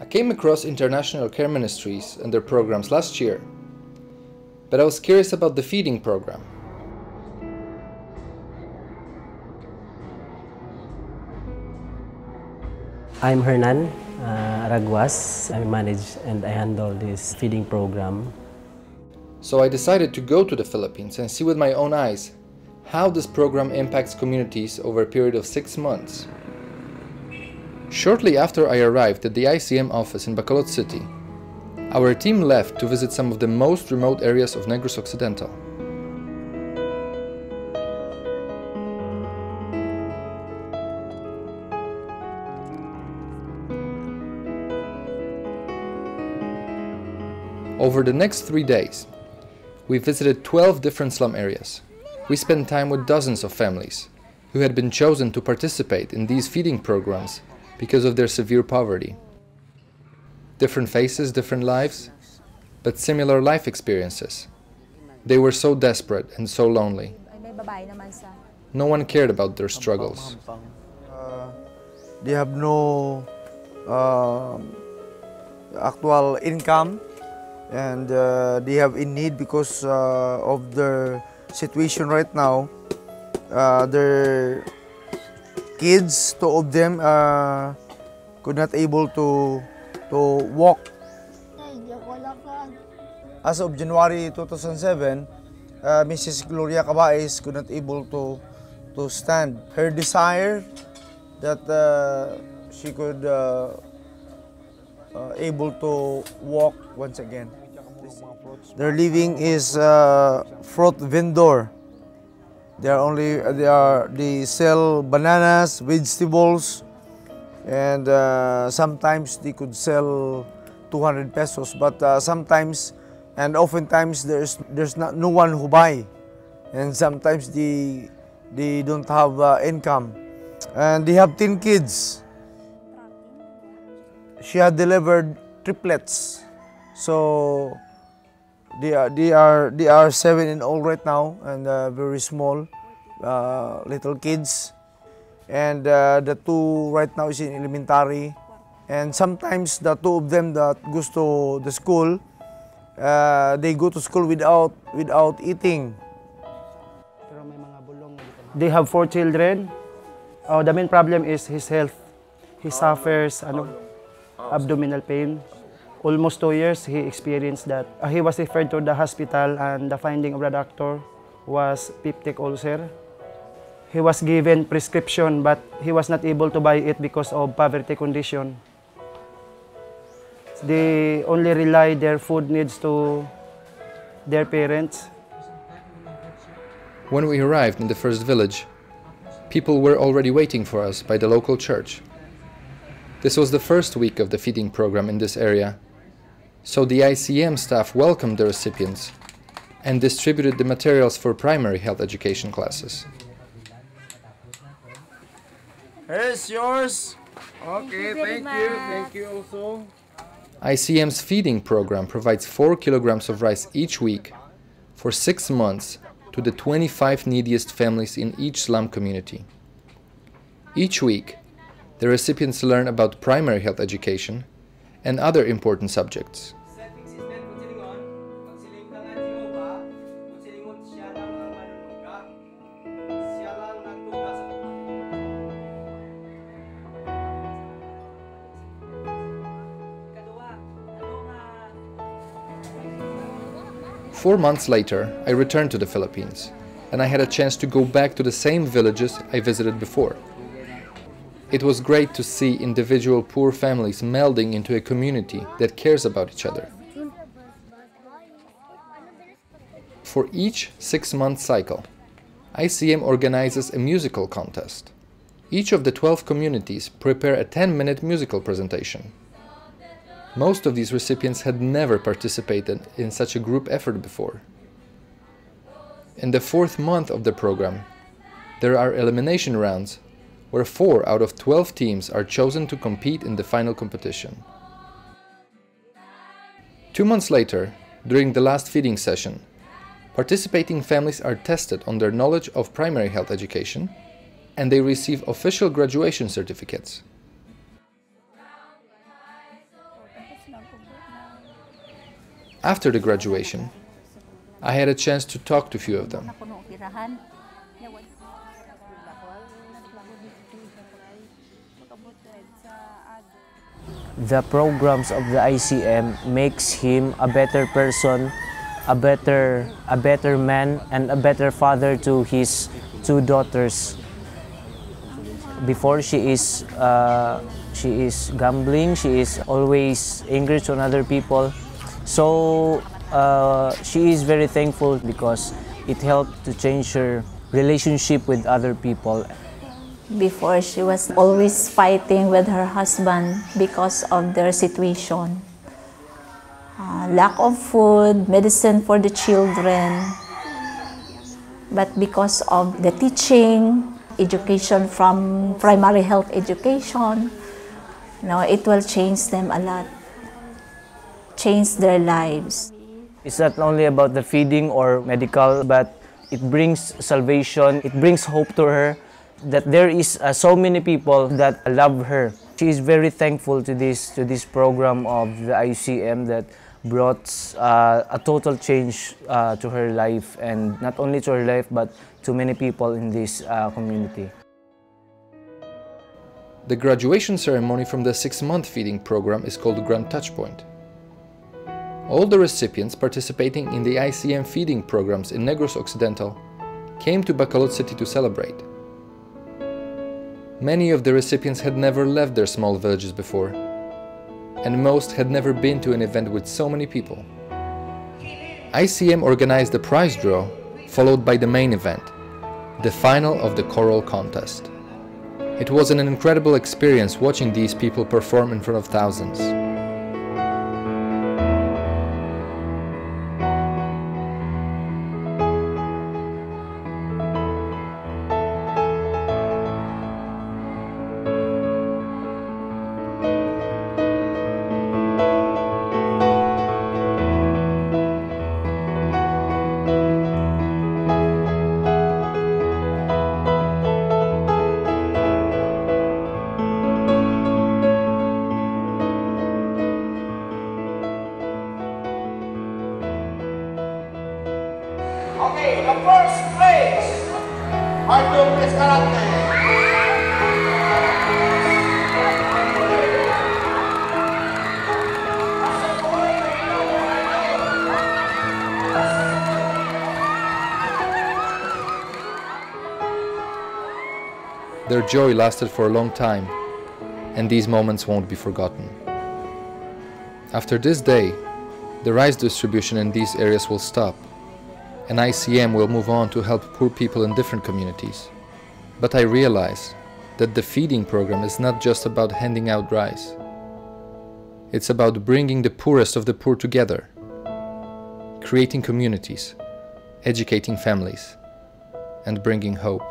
I came across international care ministries and their programs last year, but I was curious about the feeding program. I'm Hernan Araguas. I manage and I handle this feeding program. So I decided to go to the Philippines and see with my own eyes how this program impacts communities over a period of 6 months. Shortly after I arrived at the ICM office in Bacolod City, our team left to visit some of the most remote areas of Negros Occidental. Over the next 3 days, we visited 12 different slum areas. We spent time with dozens of families who had been chosen to participate in these feeding programs because of their severe poverty. Different faces, different lives, but similar life experiences. They were so desperate and so lonely. No one cared about their struggles. They have no actual income, and they have in need because of their situation right now. Their kids, two of them, could not able to walk. As of January 2007, Mrs. Gloria Cabais could not able to stand. Her desire that she could able to walk once again. Their living is fruit vendor. They sell bananas, vegetables, and sometimes they could sell 200 pesos. But sometimes and oftentimes there's no one who buy, and sometimes they don't have income, and they have 10 kids. She had delivered triplets, so they are 7 in all right now, and very small little kids, and the 2 right now is in elementary, and sometimes the 2 of them that goes to the school, they go to school without eating. They have 4 children. The main problem is his health. He suffers abdominal pain. Almost 2 years he experienced that. He was referred to the hospital, and the finding of the doctor was peptic ulcer. He was given prescription, but he was not able to buy it because of poverty condition. They only rely their food needs to their parents. When we arrived in the first village, people were already waiting for us by the local church. This was the first week of the feeding program in this area, so the ICM staff welcomed the recipients and distributed the materials for primary health education classes. Here's yours. Okay, thank you also. ICM's feeding program provides 4 kilograms of rice each week for 6 months to the 25 neediest families in each slum community. Each week, the recipients learn about primary health education and other important subjects. 4 months later, I returned to the Philippines, and I had a chance to go back to the same villages I visited before. It was great to see individual poor families melding into a community that cares about each other. For each 6-month cycle, ICM organizes a musical contest. Each of the 12 communities prepare a 10-minute musical presentation. Most of these recipients had never participated in such a group effort before. In the 4th month of the program, there are elimination rounds where 4 out of 12 teams are chosen to compete in the final competition. 2 months later, during the last feeding session, participating families are tested on their knowledge of primary health education, and they receive official graduation certificates. After the graduation, I had a chance to talk to a few of them. The programs of the ICM makes him a better person, a better man, and a better father to his 2 daughters. Before she is gambling, she is always angry to other people. So she is very thankful because it helped to change her relationship with other people. Before, she was always fighting with her husband because of their situation. Lack of food, medicine for the children. But because of the teaching, education from primary health education, it will change them a lot, change their lives. It's not only about the feeding or medical, but it brings salvation, it brings hope to her, that there is so many people that love her. She is very thankful to this program of the ICM that brought a total change to her life, and not only to her life but to many people in this community. The graduation ceremony from the 6-month feeding program is called Grand Touchpoint. All the recipients participating in the ICM feeding programs in Negros Occidental came to Bacolod City to celebrate. Many of the recipients had never left their small villages before, and most had never been to an event with so many people. ICM organized the prize draw, followed by the main event, the final of the choral contest. It was an incredible experience watching these people perform in front of thousands. Okay, the first place, Arthur Escalante. Their joy lasted for a long time, and these moments won't be forgotten. After this day, the rice distribution in these areas will stop, and ICM will move on to help poor people in different communities. But I realize that the feeding program is not just about handing out rice. It's about bringing the poorest of the poor together, creating communities, educating families, and bringing hope.